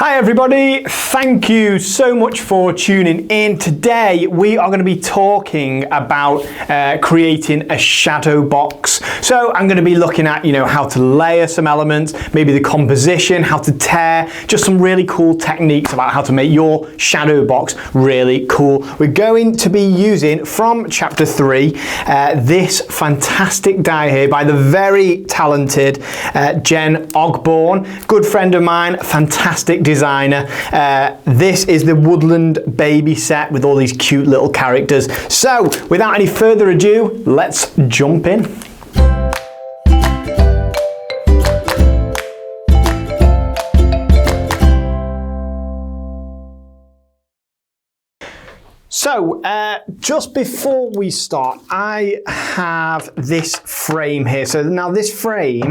Hi everybody, thank you so much for tuning in. Today we are going to be talking about creating a shadow box. So I'm going to be looking at, how to layer some elements, maybe the composition, how to tear, just some really cool techniques about how to make your shadow box really cool. We're going to be using from chapter 3 this fantastic die here by the very talented Jen Ogborn, good friend of mine, fantastic designer. This is the Woodland Baby set with all these cute little characters. So without any further ado, let's jump in. So, just before we start, I have this frame here. So now this frame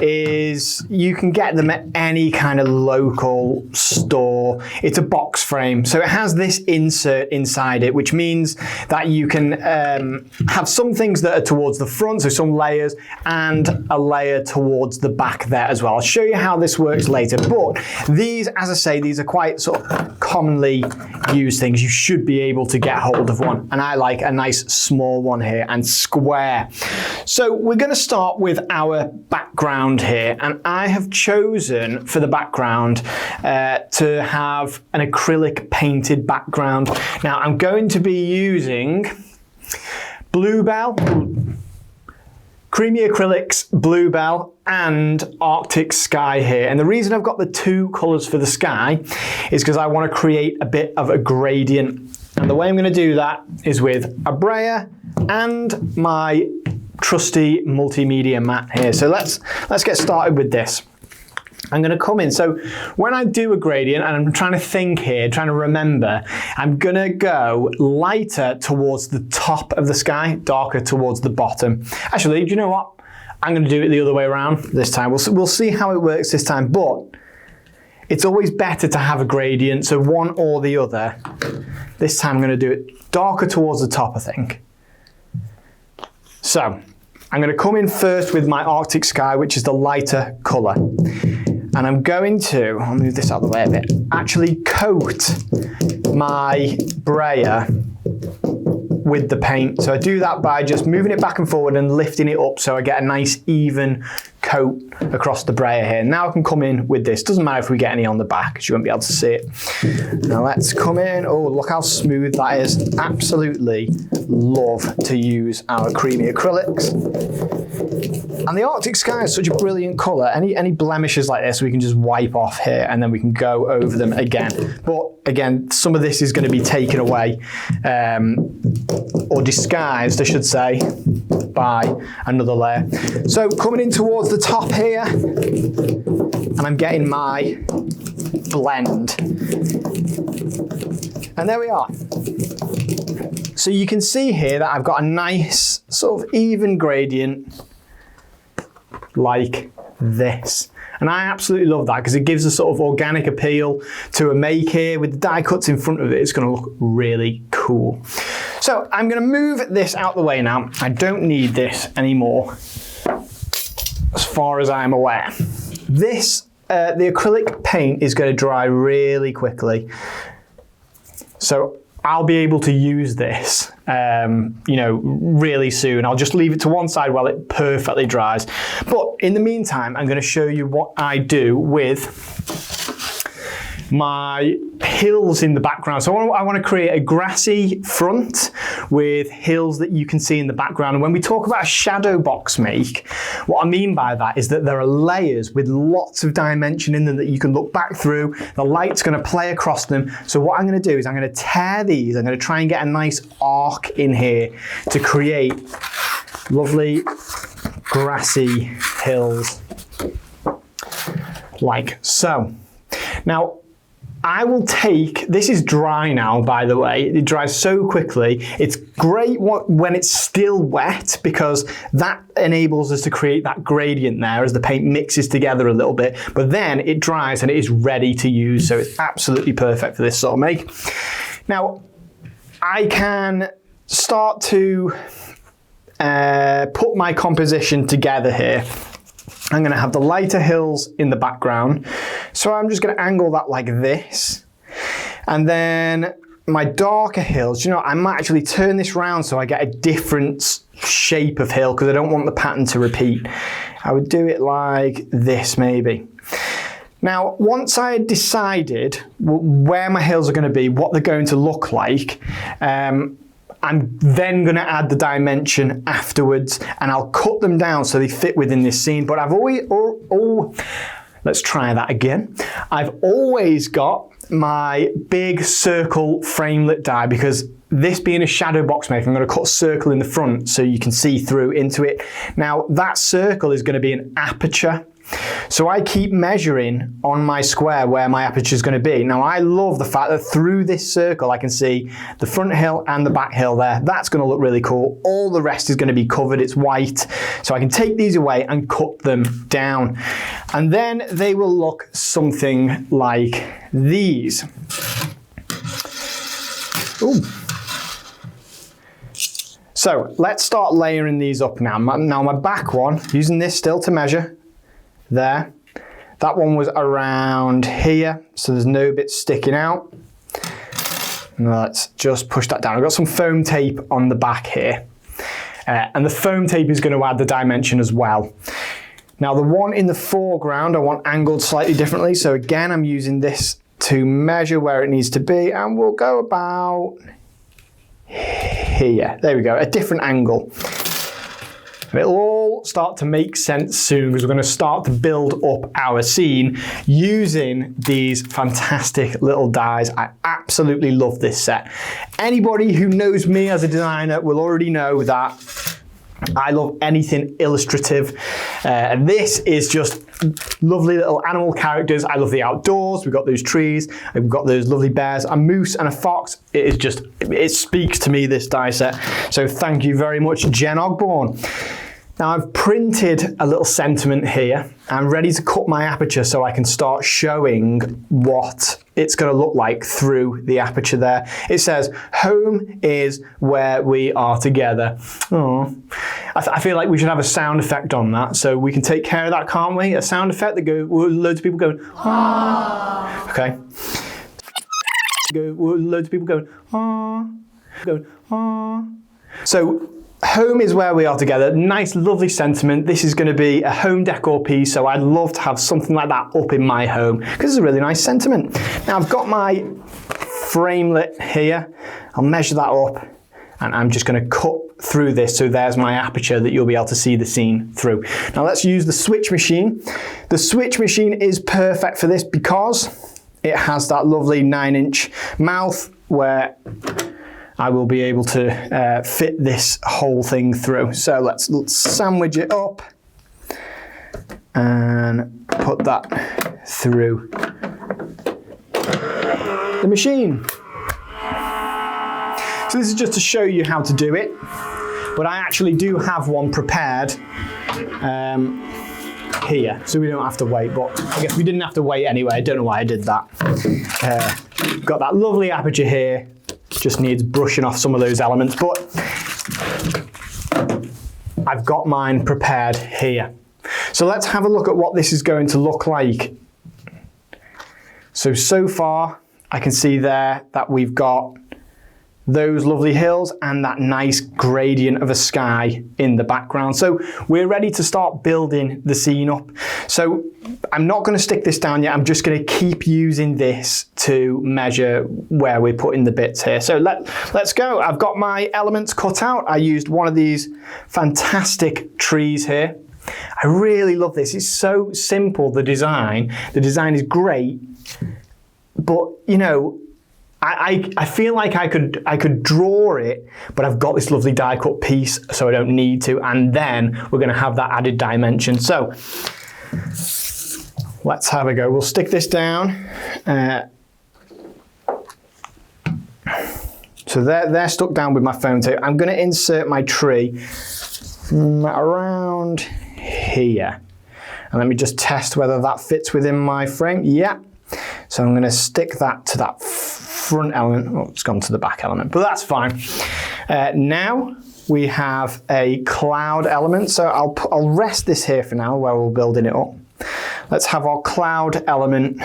is, you can get them at any kind of local store. It's a box frame. So it has this insert inside it, which means that you can have some things that are towards the front, so some layers, and a layer towards the back there as well. I'll show you how this works later. But these, as I say, these are quite sort of commonly used things. You should be able to get hold of one, and I like a nice small one here and square. So we're going to start with our background here, and I have chosen for the background to have an acrylic painted background. Now I'm going to be using Bluebell, Creamy Acrylics, Bluebell, and Arctic Sky here. And the reason I've got the two colours for the sky is because I want to create a bit of a gradient. And the way I'm going to do that is with a Brayer and my trusty multimedia mat here. So let's get started with this. I'm going to come in. So when I do a gradient, and I'm trying to think here, trying to remember, I'm going to go lighter towards the top of the sky, darker towards the bottom. Actually, do you know what? I'm going to do it the other way around this time. We'll see how it works this time, but it's always better to have a gradient, so one or the other. This time I'm going to do it darker towards the top, I think. So I'm going to come in first with my Arctic Sky, which is the lighter colour. And I'm going to, I'll move this out of the way a bit, actually coat my Brayer with the paint. So I do that by just moving it back and forward and lifting it up so I get a nice even coat across the Brayer here. Now I can come in with this. Doesn't matter if we get any on the back because you won't be able to see it. Now let's come in. Oh, look how smooth that is. Absolutely love to use our creamy acrylics. And the Arctic Sky is such a brilliant colour. Any blemishes like this we can just wipe off here and then we can go over them again. But again, some of this is going to be taken away or disguised, I should say, by another layer. So coming in towards the top here, and I'm getting my blend. And there we are. So you can see here that I've got a nice sort of even gradient like this. And I absolutely love that because it gives a sort of organic appeal to a make here. With the die cuts in front of it, it's going to look really cool. So I'm going to move this out the way now. I don't need this anymore, as far as I'm aware. This, the acrylic paint is going to dry really quickly. So I'll be able to use this, really soon. I'll just leave it to one side while it perfectly dries. But in the meantime, I'm going to show you what I do with my hills in the background. So I want to create a grassy front with hills that you can see in the background. And when we talk about a shadow box make, what I mean by that is that there are layers with lots of dimension in them that you can look back through. The light's going to play across them. So what I'm going to do is I'm going to tear these. I'm going to try and get a nice arc in here to create lovely grassy hills like so. Now, I will take, this is dry now, by the way. It dries so quickly. It's great when it's still wet because that enables us to create that gradient there as the paint mixes together a little bit. But then it dries and it is ready to use. So it's absolutely perfect for this sort of make. Now, I can start to put my composition together here. I'm going to have the lighter hills in the background. So I'm just going to angle that like this. And then my darker hills, you know, I might actually turn this round so I get a different shape of hill because I don't want the pattern to repeat. I would do it like this maybe. Now, once I had decided where my hills are going to be, what they're going to look like, I'm then going to add the dimension afterwards, and I'll cut them down so they fit within this scene. But I've always, let's try that again. I've always got my big Circle Framelit die because this being a shadow box maker, I'm going to cut a circle in the front so you can see through into it. Now, that circle is going to be an aperture. So I keep measuring on my square where my aperture is going to be. Now I love the fact that through this circle I can see the front hill and the back hill there. That's going to look really cool. All the rest is going to be covered, it's white. So I can take these away and cut them down. And then they will look something like these. Ooh. So let's start layering these up now. Now my back one, using this still to measure, there. That one was around here, so there's no bit sticking out. Let's just push that down. I've got some foam tape on the back here. And the foam tape is going to add the dimension as well. Now the one in the foreground I want angled slightly differently, so again I'm using this to measure where it needs to be, and we'll go about here. There we go, a different angle. And it'll all start to make sense soon because we're going to start to build up our scene using these fantastic little dies. I absolutely love this set. Anybody who knows me as a designer will already know that I love anything illustrative. And this is just lovely little animal characters. I love the outdoors. We've got those trees. We've got those lovely bears, a moose and a fox. It is just, it speaks to me, this die set. So thank you very much, Jen Ogborn. Now I've printed a little sentiment here. I'm ready to cut my aperture so I can start showing what it's going to look like through the aperture there. It says, home is where we are together. Oh, I feel like we should have a sound effect on that so we can take care of that, can't we? A sound effect that goes, loads of people going, ah. Okay. Loads of people going, ah. Going, ah. So, home is where we are together. Nice, lovely sentiment. This is going to be a home decor piece, so I'd love to have something like that up in my home because it's a really nice sentiment. Now I've got my framelit here. I'll measure that up and I'm just going to cut through this, so there's my aperture that you'll be able to see the scene through. Now let's use the switch machine. The switch machine is perfect for this because it has that lovely 9-inch mouth where I will be able to fit this whole thing through. So let's sandwich it up and put that through the machine. So this is just to show you how to do it, but I actually do have one prepared here, so we don't have to wait, but I guess we didn't have to wait anyway. I don't know why I did that. Got that lovely aperture here. Just needs brushing off some of those elements, but I've got mine prepared here. So let's have a look at what this is going to look like. So far I can see there that we've got those lovely hills and that nice gradient of a sky in the background. So we're ready to start building the scene up. So I'm not going to stick this down yet. I'm just going to keep using this to measure where we're putting the bits here. So let's go. I've got my elements cut out. I used one of these fantastic trees here. I really love this. It's so simple, the design. The design is great, but you know, I feel like I could draw it, but I've got this lovely die cut piece, so I don't need to, and then we're going to have that added dimension. So let's have a go. We'll stick this down. So they're stuck down with my foam tape. I'm going to insert my tree around here, and let me just test whether that fits within my frame. Yeah. So I'm going to stick that to that front element. Oh, it's gone to the back element, but that's fine. Now we have a cloud element. So I'll rest this here for now while we're building it up. Let's have our cloud element.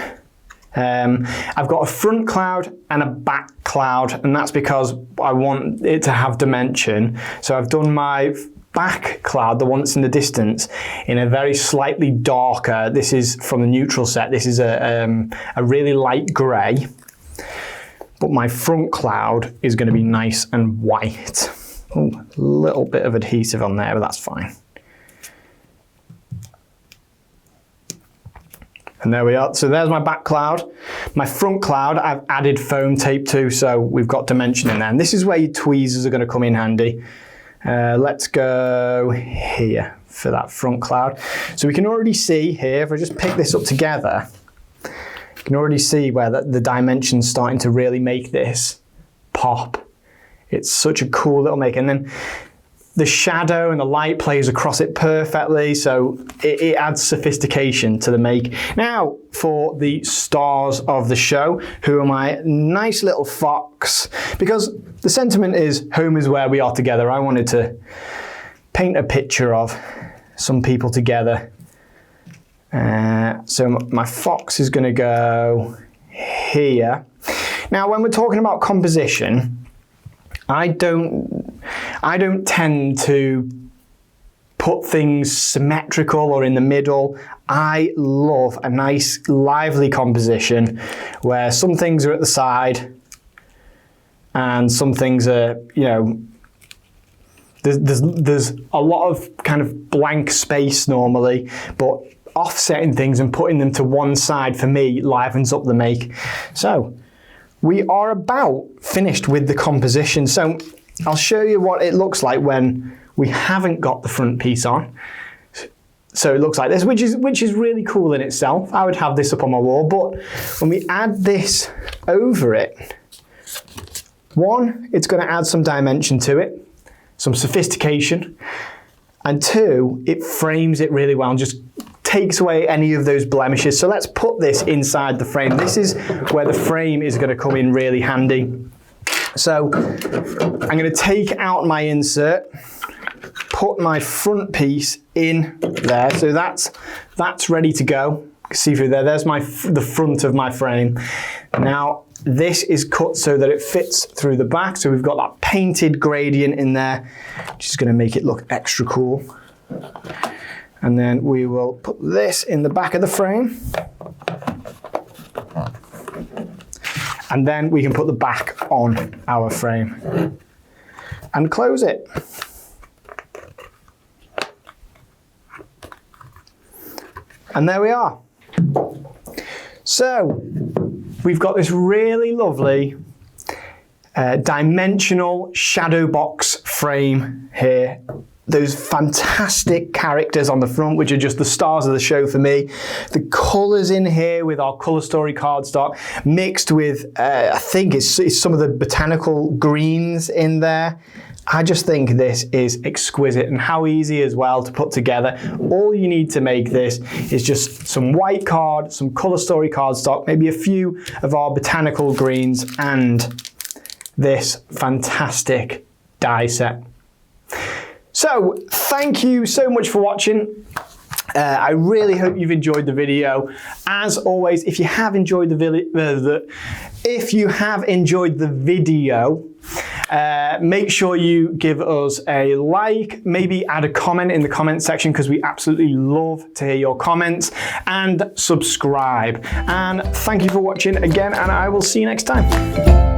I've got a front cloud and a back cloud, and that's because I want it to have dimension. So I've done my back cloud, the one that's in the distance, in a very slightly darker, this is from the neutral set, this is a really light grey, but my front cloud is going to be nice and white. Ooh, a little bit of adhesive on there, but that's fine. And there we are. So there's my back cloud. My front cloud, I've added foam tape to, so we've got dimension in there. And this is where your tweezers are going to come in handy. Let's go here for that front cloud. So we can already see here, if I just pick this up together, you can already see where the dimension's starting to really make this pop. It's such a cool little make. And then the shadow and the light plays across it perfectly, so it adds sophistication to the make. Now, for the stars of the show, who are my nice little fox, because the sentiment is home is where we are together. I wanted to paint a picture of some people together. So my fox is going to go here. Now, when we're talking about composition, I don't tend to put things symmetrical or in the middle. I love a nice lively composition where some things are at the side and some things are, you know, there's a lot of kind of blank space normally, but offsetting things and putting them to one side for me livens up the make. So we are about finished with the composition. So I'll show you what it looks like when we haven't got the front piece on. So it looks like this, which is really cool in itself. I would have this up on my wall, but when we add this over it, one, it's going to add some dimension to it, some sophistication, and two, it frames it really well and just takes away any of those blemishes. So let's put this inside the frame. This is where the frame is going to come in really handy. So I'm going to take out my insert, put my front piece in there. So that's ready to go. See through there. There's the front of my frame. Now this is cut so that it fits through the back. So we've got that painted gradient in there, which is going to make it look extra cool. And then we will put this in the back of the frame. And then we can put the back on our frame and close it. And there we are. So we've got this really lovely dimensional shadow box frame here. Those fantastic characters on the front, which are just the stars of the show for me. The colours in here with our colour story cardstock mixed with, I think it's some of the botanical greens in there. I just think this is exquisite and how easy as well to put together. All you need to make this is just some white card, some colour story cardstock, maybe a few of our botanical greens and this fantastic die set. So thank you so much for watching. I really hope you've enjoyed the video. As always, if you have enjoyed the video, make sure you give us a like, maybe add a comment in the comment section because we absolutely love to hear your comments, and subscribe. And thank you for watching again, and I will see you next time.